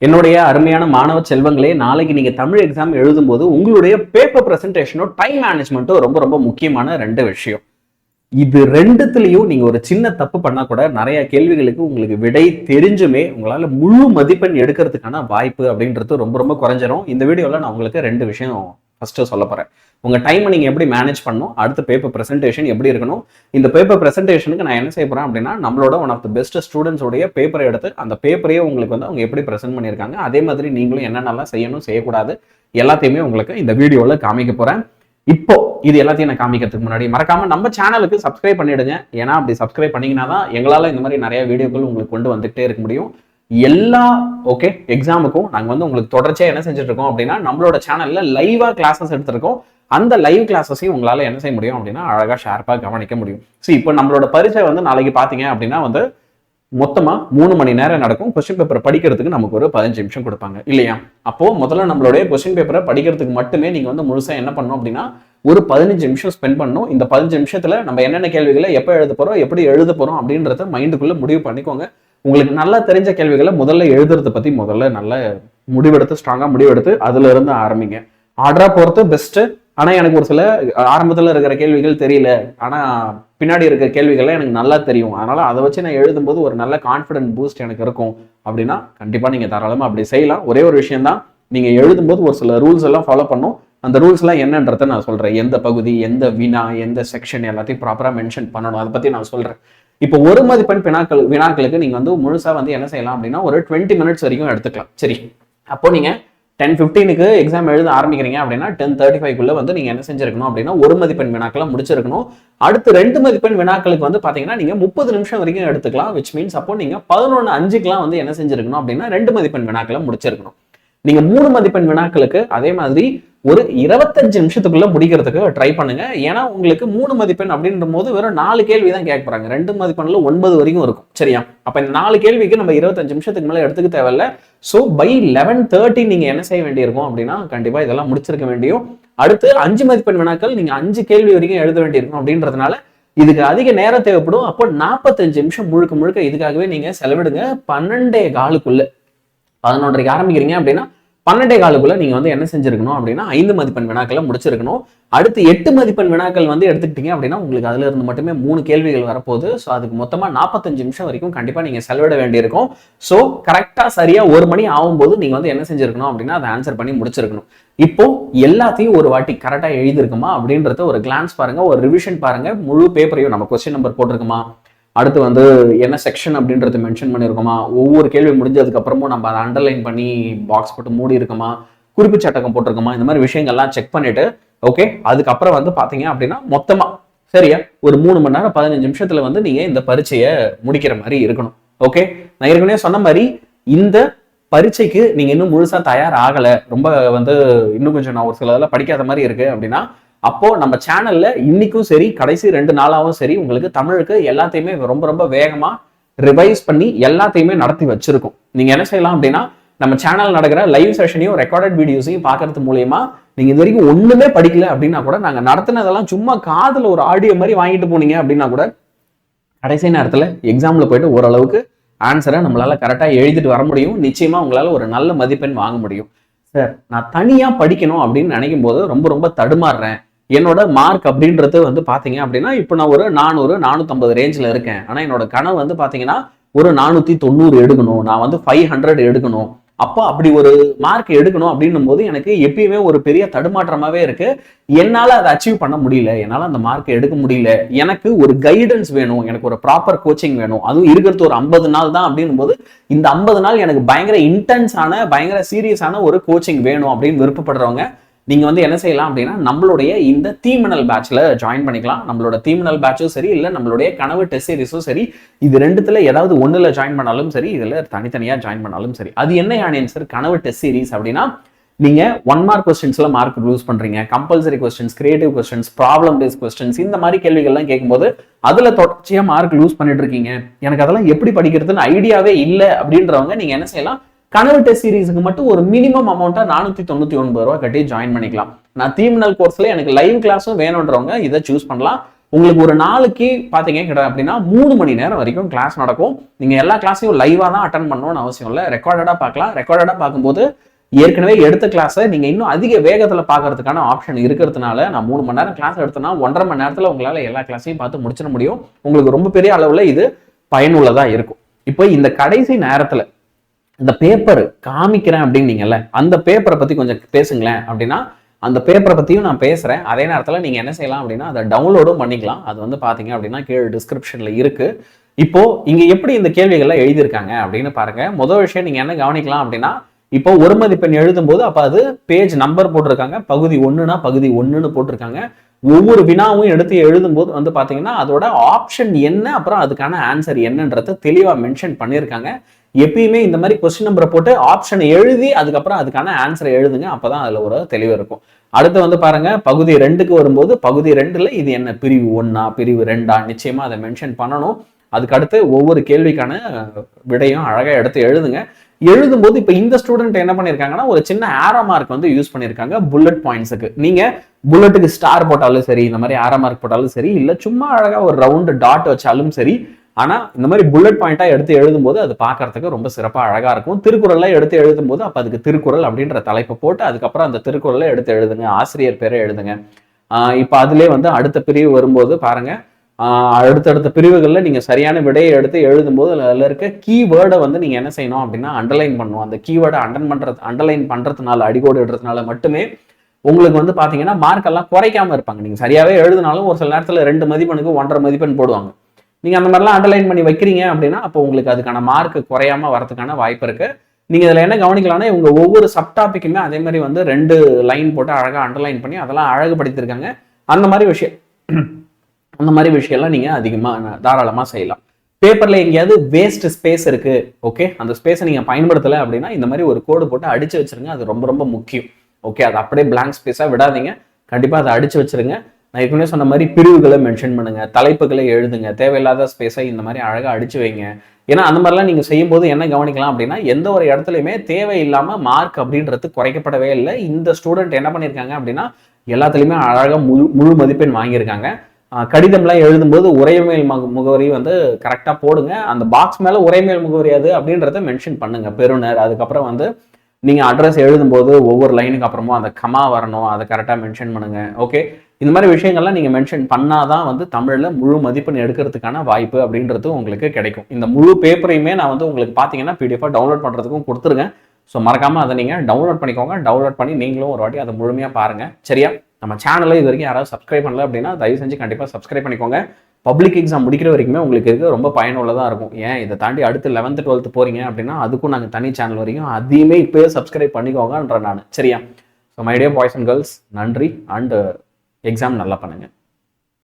என்னுடைய அருமையான மாணவ செல்வங்களே, நாளைக்கு நீங்க தமிழ் எக்ஸாம் எழுதும்போது உங்களுடைய பேப்பர் பிரசன்டேஷனும் டைம் மேனேஜ்மெண்ட்டும் ரொம்ப ரொம்ப முக்கியமான ரெண்டு விஷயம். இது ரெண்டுத்துலயும் நீங்க ஒரு சின்ன தப்பு பண்ணா கூட நிறைய கேள்விகளுக்கு உங்களுக்கு விடை தெரிஞ்சுமே உங்களால முழு மதிப்பெண் எடுக்கிறதுக்கான வாய்ப்பு அப்படின்றது ரொம்ப ரொம்ப குறைஞ்சிரும். இந்த வீடியோல நான் உங்களுக்கு ரெண்டு விஷயம் ஃபர்ஸ்ட் சொல்ல போறேன். உங்க டைமை நீங்க எப்படி மேனேஜ் பண்ணணும், அடுத்த பேப்பர் பிரசன்டேஷன் எப்படி இருக்கணும். இந்த பேப்பர் பிரசன்டேஷனுக்கு நான் என்ன செய்ய போறேன் அப்படின்னா, நம்மளோட ஒன் ஆஃப் த பெஸ்ட் ஸ்டூடெண்ட்ஸோடைய பேப்பரை எடுத்து அந்த பேப்பரையே உங்களுக்கு வந்து அவங்க எப்படி பிரசென்ட் பண்ணியிருக்காங்க, அதே மாதிரி நீங்களும் என்னென்னலாம் செய்யணும் செய்யக்கூடாது எல்லாத்தையுமே உங்களுக்கு இந்த வீடியோவில் காமிக்க போறேன். இப்போ இது எல்லாத்தையும் நான் காமிக்கிறதுக்கு முன்னாடி மறக்காம நம்ம சேனலுக்கு சப்ஸ்கிரைப் பண்ணிடுங்க. ஏன்னா அப்படி சப்ஸ்கிரைப் பண்ணீங்கன்னா தான் எங்களால் இந்த மாதிரி நிறைய வீடியோக்கள் உங்களுக்கு கொண்டு வந்துகிட்டே இருக்க முடியும். எல்லா எக்ஸாமுக்கும் நாங்கள் வந்து உங்களுக்கு தொடர்ச்சியாக என்ன செஞ்சுட்டு இருக்கோம் அப்படின்னா, நம்மளோட சேனல்ல லைவா கிளாஸஸ் எடுத்திருக்கோம். அந்த லைவ் கிளாஸஸையும் உங்களால் என்ன செய்ய முடியும் அப்படின்னா அழகாக ஷார்ப்பாக கவனிக்க முடியும். இப்போ நம்மளோட பரீட்சை வந்து நாளைக்கு பார்த்தீங்க அப்படின்னா வந்து மொத்தமாக 3 மணி நேரம் நடக்கும். கொஸ்டின் பேப்பரை படிக்கிறதுக்கு நமக்கு ஒரு 15 நிமிஷம் கொடுப்பாங்க இல்லையா? அப்போ முதல்ல நம்மளுடைய கொஸ்டின் பேப்பரை படிக்கிறதுக்கு மட்டுமே நீங்க வந்து முழுசா என்ன பண்ணணும் அப்படின்னா ஒரு 15 நிமிஷம் ஸ்பெண்ட் பண்ணணும். இந்த 15 நிமிஷத்துல நம்ம என்னென்ன கேள்விகளை எப்போ எழுத போறோம், எப்படி எழுத போறோம் அப்படின்றத மைண்டுக்குள்ள முடிவு பண்ணிக்கோங்க. உங்களுக்கு நல்லா தெரிஞ்ச கேள்விகளை முதல்ல எழுதுறதை பத்தி முதல்ல நல்ல முடிவெடுத்து ஸ்ட்ராங்கா முடிவெடுத்து அதுல இருந்து ஆரம்பிங்க. ஆர்டரா போறது பெஸ்ட். ஆனா எனக்கு ஒரு சில ஆரம்பத்துல இருக்கிற கேள்விகள் தெரியல, ஆனா பின்னாடி இருக்க கேள்விகள் எனக்கு நல்லா தெரியும், அதனால அதை வச்சு நான் எழுதும்போது ஒரு நல்ல கான்ஃபிடன்ட் பூஸ்ட் எனக்கு இருக்கும் அப்படின்னா கண்டிப்பா நீங்க தாராளமா அப்படி செய்யலாம். ஒரே ஒரு விஷயம் தான், நீங்க எழுதும்போது ஒரு சில ரூல்ஸ் எல்லாம் ஃபாலோ பண்ணும். அந்த ரூல்ஸ் எல்லாம் என்னன்றதை நான் சொல்றேன். எந்த பகுதி, எந்த வினா, எந்த செக்ஷன் எல்லாத்தையும் ப்ராப்பரா மென்ஷன் பண்ணணும், அதை பத்தி நான் சொல்றேன். இப்போ ஒரு மதிப்பெண் வினாக்களுக்கு நீங்க வந்து முழுசா வந்து என்ன செய்யலாம் அப்படின்னா ஒரு 20 மினிட்ஸ் வரைக்கும் எடுத்துக்கலாம். சரி, அப்போ நீங்க 10:15க்கு எக்ஸாம் எழுத ஆரம்பிக்கிறீங்க அப்படின்னா 10:35க்குள்ள வந்து நீங்க என்ன செஞ்சிருக்கணும் அப்படின்னா ஒரு மதிப்பெண் வினாக்களை முடிச்சிருக்கணும். அடுத்து 2 மதிப்பெண் வினாக்களுக்கு வந்து பாத்தீங்கன்னா நீங்க 30 நிமிஷம் வரைக்கும் எடுத்துக்கலாம். விச் மீன்ஸ் அப்போ நீங்க 11:05க்குலாம் வந்து என்ன செஞ்சிருக்கணும் அப்படின்னா 2 மதிப்பெண் வினாக்களை முடிச்சிருக்கணும். நீங்க 3 மதிப்பெண் வினாக்களுக்கு அதே மாதிரி ஒரு 25 நிமிஷத்துக்குள்ள முடிக்கிறதுக்கு ட்ரை பண்ணுங்க. ஏன்னா உங்களுக்கு 3 மதிப்பெண் அப்படின்ற போது வெறும் 4 கேள்வி தான் கேட்க போறாங்க. 2 மதிப்பெண்ல 9 வரைக்கும் இருக்கும். சரியா? அப்ப இந்த 4 கேள்விக்கு நம்ம 25 நிமிஷத்துக்கு மேல எடுத்துக்க தேவையில்ல. ஸோ பை 11:30 நீங்க என்ன செய்ய வேண்டியிருக்கும் அப்படின்னா கண்டிப்பா இதெல்லாம் முடிச்சிருக்க வேண்டியும். அடுத்து 5 மதிப்பெண் வினாக்கள் நீங்க 5 கேள்வி வரைக்கும் எழுத வேண்டியிருக்கும் அப்படின்றதுனால இதுக்கு அதிக நேரம் தேவைப்படும். அப்போ 45 நிமிஷம் முழுக்க முழுக்க இதுக்காகவே நீங்க செலவிடுங்க. 12:15க்குள்ள 11:30க்கு ஆரம்பிக்கிறீங்க அப்படின்னா 12:15க்குள்ள நீங்க வந்து என்ன செஞ்சிருக்கணும் அப்படின்னா 5 மதிப்பெண் வினாக்களை முடிச்சிருக்கணும். அடுத்து 8 மதிப்பெண் வினாக்கள் வந்து எடுத்துக்கிட்டீங்க அப்படின்னா உங்களுக்கு அதுல இருந்து மட்டுமே 3 கேள்விகள் வரப்போகுது. ஸோ அதுக்கு மொத்தமா 45 நிமிஷம் வரைக்கும் கண்டிப்பா நீங்க செலவிட வேண்டியிருக்கும். ஸோ கரெக்டா சரியா 1 மணி ஆகும்போது நீங்க வந்து என்ன செஞ்சிருக்கணும் அப்படின்னா அதை ஆன்சர் பண்ணி முடிச்சிருக்கணும். இப்போ எல்லாத்தையும் ஒரு வாட்டி கரெக்டா எழுதிருக்குமா அப்படின்றத ஒரு கிளான்ஸ் பாருங்க, ஒரு ரிவிஷன் பாருங்க. முழு பேப்பரையும் நம்ம கொஸ்டின் நம்பர் போட்டிருக்குமா, அடுத்து வந்து என்ன செக்ஷன் அப்படின்றது மென்ஷன் பண்ணியிருக்கோமா, ஒவ்வொரு கேள்வி முடிஞ்சதுக்கு அப்புறமும் நம்ம அதை அண்டர்லைன் பண்ணி பாக்ஸ் போட்டு மூடி இருக்கோமா, குறிப்பு சட்டகம் போட்டிருக்கோமா, இந்த மாதிரி விஷயங்கள்லாம் செக் பண்ணிட்டு அதுக்கப்புறம் வந்து பாத்தீங்க அப்படின்னா மொத்தமா சரியா ஒரு 3 மணி நேரம் 15 நிமிஷத்துல வந்து நீங்க இந்த பரீட்சையை முடிக்கிற மாதிரி இருக்கணும். நான் ஏற்கனவே சொன்ன மாதிரி இந்த பரீட்சைக்கு நீங்க இன்னும் முழுசா தயார் ஆகல, ரொம்ப வந்து இன்னும் கொஞ்சம் நான் ஒரு சில இதெல்லாம் படிக்காத மாதிரி இருக்கு அப்படின்னா அப்போ நம்ம சேனல்ல இன்னைக்கும் சரி கடைசி 2 நாளாவும் சரி உங்களுக்கு தமிழுக்கு எல்லாத்தையுமே ரொம்ப ரொம்ப வேகமா ரிவைஸ் பண்ணி எல்லாத்தையுமே நடத்தி வச்சிருக்கோம். நீங்க என்ன செய்யலாம் அப்படின்னா நம்ம சேனல் நடக்கிற லைவ் செஷனையும் ரெக்கார்டட் வீடியோஸையும் பாக்குறது மூலியமா நீங்க இது வரைக்கும் ஒண்ணுமே படிக்கல அப்படின்னா கூட நாங்க நடத்தினதெல்லாம் சும்மா காதுல ஒரு ஆடியோ மாதிரி வாங்கிட்டு போனீங்க அப்படின்னா கூட கடைசி நேரத்துல எக்ஸாம்ல போயிட்டு ஓரளவுக்கு ஆன்சரை நம்மளால கரெக்டா எழுதிட்டு வர முடியும். நிச்சயமா உங்களால ஒரு நல்ல மதிப்பெண் வாங்க முடியும். சார், நான் தனியா படிக்கணும் அப்படின்னு நினைக்கும் போது ரொம்ப ரொம்ப தடுமாறுறேன். என்னோட மார்க் அப்படின்றது வந்து பாத்தீங்க அப்படின்னா இப்போ நான் ஒரு 400-450 ரேஞ்சில் இருக்கேன். ஆனா என்னோட கனவு வந்து பாத்தீங்கன்னா ஒரு 490 எடுக்கணும், நான் வந்து 500 எடுக்கணும். அப்போ அப்படி ஒரு மார்க் எடுக்கணும் அப்படின்னும் போது எனக்கு எப்பயுமே ஒரு பெரிய தடுமாற்றமாவே இருக்கு. என்னால அதை அச்சீவ் பண்ண முடியல, என்னால அந்த மார்க் எடுக்க முடியல. எனக்கு ஒரு கைடன்ஸ் வேணும், எனக்கு ஒரு ப்ராப்பர் கோச்சிங் வேணும். அதுவும் இருக்கிறது ஒரு 50 நாள் தான் அப்படின்னும் போது இந்த 50 நாள் எனக்கு பயங்கர இன்டென்ஸான பயங்கர சீரியஸான ஒரு கோச்சிங் வேணும் அப்படின்னு விருப்பப்படுறவங்க நீங்க வந்து என்ன செய்யலாம் அப்படின்னா நம்மளுடைய இந்த தீமினல் பேட்ச்ல ஜாயின் பண்ணிக்கலாம். நம்மளோட தீமினல் பேட்சும் சரி, இல்ல நம்மளுடைய கனவு டெஸ்ட் சீரிஸும் சரி, இது ரெண்டுத்துல ஏதாவது ஒண்ணுல ஜாயின் பண்ணாலும் சரி, இதுல தனித்தனியா ஜாயின் பண்ணாலும் சரி. அது என்ன ஆன்சர் கனவு டெஸ்ட் சீரிஸ் அப்படின்னா நீங்க 1 மார்க் கொஸ்டின்ஸ்ல மார்க் லூஸ் பண்றீங்க, compulsory questions, creative questions, problem paste questions, இந்த மாதிரி கேள்விகள்லாம் கேட்கும்போது அதுல தொடர்ச்சியா மார்க் லூஸ் பண்ணிட்டு இருக்கீங்க, எனக்கு அதெல்லாம் எப்படி படிக்கிறதுன்னு ஐடியாவே இல்லை அப்படின்றவங்க நீங்க என்ன செய்யலாம், கனவு டெஸ்ட் சீரிஸுக்கு மட்டும் ஒரு மினிமம் அமௌண்ட்டா 499 ரூபாய் கட்டி ஜாயின் பண்ணிக்கலாம். நான் தீமினல் கோர்ஸ்ல எனக்கு லைவ் கிளாஸும் வேணும்ன்றவங்க இதை சூஸ் பண்ணலாம். உங்களுக்கு ஒரு நாளைக்கு பாத்தீங்க அப்படின்னா 3 மணி நேரம் வரைக்கும் கிளாஸ் நடக்கும். நீங்க எல்லா கிளாஸையும் லைவா தான் அட்டன் பண்ணணும்னு அவசியம் இல்லை, ரெக்கார்டடா பார்க்கலாம். ரெக்கார்டடா பார்க்கும்போது ஏற்கனவே எடுத்த கிளாஸை நீங்க இன்னும் அதிக வேகத்துல பாக்குறதுக்கான ஆப்ஷன் இருக்கிறதுனால, நான் 3 மணி நேரம் கிளாஸ் எடுத்தேன்னா 1.5 மணி நேரத்துல உங்களால எல்லா கிளாஸையும் பார்த்து முடிச்சிட முடியும். உங்களுக்கு ரொம்ப பெரிய அளவுல இது பயனுள்ளதா இருக்கும். இப்போ இந்த கடைசி நேரத்துல இந்த பேப்பர் காமிக்கிறேன் அப்படின்னீங்கல்ல, அந்த பேப்பரை பத்தி கொஞ்சம் பேசுங்களேன் அப்படின்னா, அந்த பேப்பரை பத்தியும் நான் பேசுறேன். அதே நேரத்துல நீங்க என்ன செய்யலாம் அப்படின்னா, அதை டவுன்லோடும் பண்ணிக்கலாம். அது வந்து பாத்தீங்க அப்படின்னா கீழே டிஸ்கிரிப்ஷன்ல இருக்கு. இப்போ இங்க எப்படி இந்த கேள்விகள்லாம் எழுதியிருக்காங்க அப்படின்னு பாருங்க. முதல் விஷயம் நீங்க என்ன கவனிக்கலாம் அப்படின்னா, இப்போ ஒரு மதிப்பெண் எழுதும்போது அப்ப அது பேஜ் நம்பர் போட்டிருக்காங்க, பகுதி 1னா பகுதி 1ன்னு போட்டிருக்காங்க. ஒவ்வொரு வினாவும் எடுத்து எழுதும்போது வந்து பாத்தீங்கன்னா அதோட ஆப்ஷன் என்ன, அப்புறம் அதுக்கான ஆன்சர் என்னன்றத தெளிவா மென்ஷன் பண்ணியிருக்காங்க. எப்பயுமே இந்த மாதிரி கொஸ்டின் நம்பரை போட்டு ஆப்ஷன் எழுதி அதுக்கப்புறம் அதுக்கான ஆன்சரை எழுதுங்க, அப்பதான் அதுல ஒரு தெளிவு இருக்கும். அடுத்து வந்து பாருங்க, பகுதி 2க்கு வரும்போது பகுதி 2ல இது என்ன, பிரிவு 1ஆ பிரிவு 2ஆ, நிச்சயமா அதை மென்ஷன் பண்ணணும். அதுக்கு அடுத்து ஒவ்வொரு கேள்விக்கான விடையும் அழகா எடுத்து எழுதுங்க. எழுதும்போது இப்ப இந்த ஸ்டூடெண்ட் என்ன பண்ணிருக்காங்கன்னா, ஒரு சின்ன ஆரோ மார்க் வந்து யூஸ் பண்ணிருக்காங்க புல்லட் பாயிண்ட்ஸுக்கு. நீங்க புல்லட்டுக்கு ஸ்டார் போட்டாலும் சரி, இந்த மாதிரி ஆரோ மார்க் போட்டாலும் சரி, இல்ல சும்மா அழகா ஒரு ரவுண்ட் டாட் வச்சாலும் சரி, ஆனா இந்த மாதிரி புல்லட் பாயிண்டா எடுத்து எழுதும்போது அது பாக்குறதுக்கு ரொம்ப சிறப்பா அழகா இருக்கும். திருக்குறள்ல எடுத்து எழுதும்போது அப்ப அதுக்கு திருக்குறள் அப்படின்ற தலைப்பை போட்டு அதுக்கப்புறம் அந்த திருக்குறளை எடுத்து எழுதுங்க, ஆசிரியர் பேரை எழுதுங்க. இப்ப அதுலயே வந்து அடுத்த பிரிவு வரும்போது பாருங்க, அடுத்தடுத்த பிரிவுகளில் நீங்க சரியான விடையை எடுத்து எழுதும்போது அதுல இருக்க கீவேர்டை வந்து நீங்க என்ன செய்யணும் அப்படின்னா அண்டர்லைன் பண்ணணும். அந்த கீவேர்டை அண்டர்லைன் பண்றதுனால, அடிக்கோடு எடுறதுனால மட்டுமே உங்களுக்கு வந்து பாத்தீங்கன்னா மார்க் எல்லாம் குறைக்காம இருப்பாங்க. நீங்க சரியாவே எழுதினாலும் ஒரு சில நேரத்துல 2 மதிப்பெண்ணுக்கு 1.5 மதிப்பெண் போடுவாங்க. நீங்க அந்த மாதிரிலாம் அண்டர்லைன் பண்ணி வைக்கிறீங்க அப்படின்னா அப்போ உங்களுக்கு அதுக்கான மார்க் குறையாம வரதுக்கான வாய்ப்பு இருக்கு. நீங்க இதுல என்ன கவனிக்கலாம்னா, இவங்க ஒவ்வொரு சப்டாபிக்குமே அதே மாதிரி வந்து 2 லைன் போட்டு அழகா அண்டர்லைன் பண்ணி அதெல்லாம் அழகுபடுத்திருக்காங்க. அந்த மாதிரி விஷயம்லாம் நீங்க அதிகமா தாராளமா செய்யலாம். பேப்பர்ல எங்கேயாவது வேஸ்ட் ஸ்பேஸ் இருக்கு, ஓகே, அந்த ஸ்பேஸை நீங்க பயன்படுத்தலை அப்படின்னா இந்த மாதிரி ஒரு கோடு போட்டு அடிச்சு வச்சிருங்க. அது ரொம்ப ரொம்ப முக்கியம். ஓகே, அது அப்படியே பிளாங்க் ஸ்பேஸா விடாதீங்க, கண்டிப்பா அதை அடிச்சு வச்சிருங்க. நான் ஏற்கனவே சொன்ன மாதிரி பிரிவுகளை மென்ஷன் பண்ணுங்க, தலைப்புகளை எழுதுங்க, தேவையில்லாத ஸ்பேஸை இந்த மாதிரி அழகா அடிச்சு வைங்க. ஏன்னா அந்த மாதிரிலாம் நீங்க செய்யும் போது என்ன கவனிக்கலாம் அப்படின்னா, எந்த ஒரு இடத்துலையுமே தேவையில்லாம மார்க் அப்படின்றது குறைக்கப்படவே இல்லை. இந்த ஸ்டூடெண்ட் என்ன பண்ணியிருக்காங்க அப்படின்னா எல்லாத்துலயுமே அழகா முழு மதிப்பெண் வாங்கியிருக்காங்க. கடிதம்லாம் எழுதும்போது உரைமேல் முகவரி வந்து கரெக்டா போடுங்க. அந்த பாக்ஸ் மேல உரைமேல் முகவரி அது அப்படின்றத மென்ஷன் பண்ணுங்க, பெறுநர். அதுக்கப்புறம் வந்து நீங்க அட்ரஸ் எழுதும்போது ஒவ்வொரு லைனுக்கு அப்புறமும் அந்த கமா வரணும், அதை கரெக்டா மென்ஷன் பண்ணுங்க. ஓகே, இந்த மாதிரி விஷயங்கள்லாம் நீங்க மென்ஷன் பண்ணாதான் வந்து தமிழ்ல முழு மதிப்பெண் எடுக்கிறதுக்கான வாய்ப்பு அப்படின்றது உங்களுக்கு கிடைக்கும். இந்த முழு பேப்பரையுமே நான் வந்து உங்களுக்கு பாத்தீங்கன்னா பிடிஎஃபா டவுன்லோட் பண்றதுக்கும் கொடுத்துருங்க. ஸோ மறக்காம அதை நீங்க டவுன்லோட் பண்ணிக்கோங்க. டவுன்லோட் பண்ணி நீங்களும் ஒரு வாட்டி அதை முழுமையா பாருங்க, சரியா? நம்ம சேனலை இது வரைக்கும் யாராவது சப்ஸ்கிரைப் பண்ணல அப்படின்னா தயவு செஞ்சு கண்டிப்பாக சப்ஸ்கிரைப் பண்ணிக்கோங்க. பப்ளிக் எக்ஸாம் முடிக்கிற வரைக்குமே உங்களுக்கு இது ரொம்ப பயனுள்ளதாக இருக்கும். ஏன் இதை தாண்டி அடுத்து 11th 12th போறீங்க அப்படின்னா அதுக்கும் நாங்கள் தனி சேனல் வரைக்கும் அதையுமே இப்போயே சப்ஸ்கிரைப் பண்ணிக்கோங்கன்ற நான், சரியா? So my dear boys and girls, நன்றி அண்ட் எக்ஸாம் நல்லா பண்ணுங்க.